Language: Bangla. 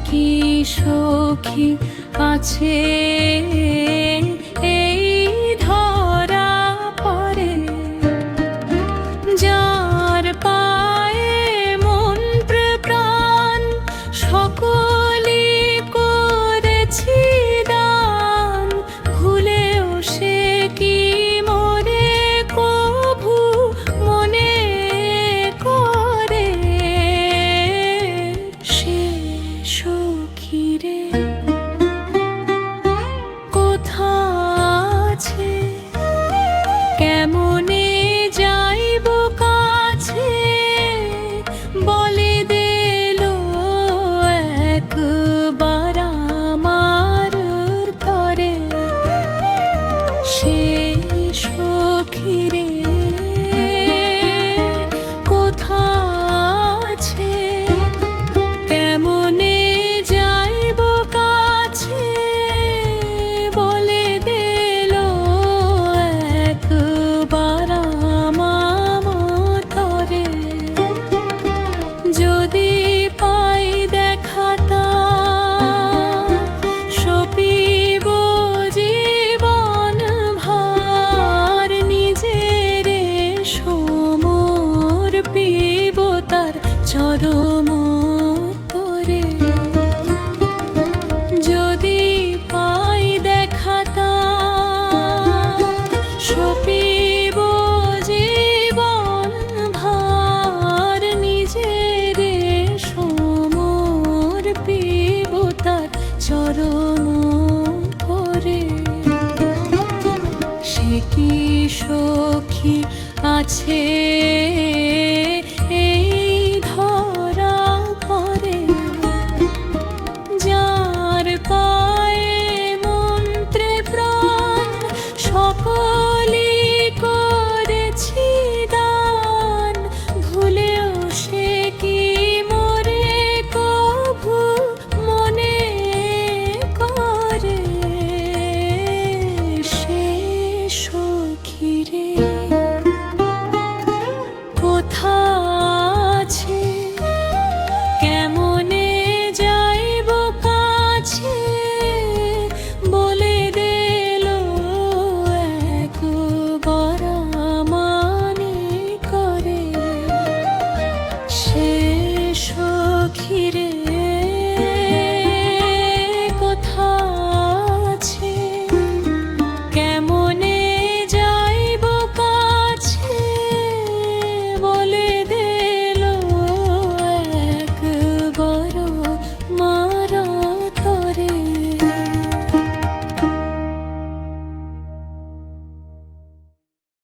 কি সখী আছে এই ধরা পরে, যার পায়ে মন প্রাণ সকলি করেছি দান, ভুলেও সে কি মোরে কভু মনে করে। সে সখী রে কোথা আছে, কেমনে যাইব কাছে, বলে দিল একবার আমার তরে। সে সখী রে কোথা আছে, কেমনে যাইব কাছে, বলে দিল একবার আমার তরে। যদি পাই দেখা তার, সপিব জীবন ভার, নিজেরে সমর্পিব তার চরম তরে। যদি পাই দেখা তার, সপিব জীবন ভার, নিজেরে সমর্পিব তার চরণ তরে। সে কি সখী আছে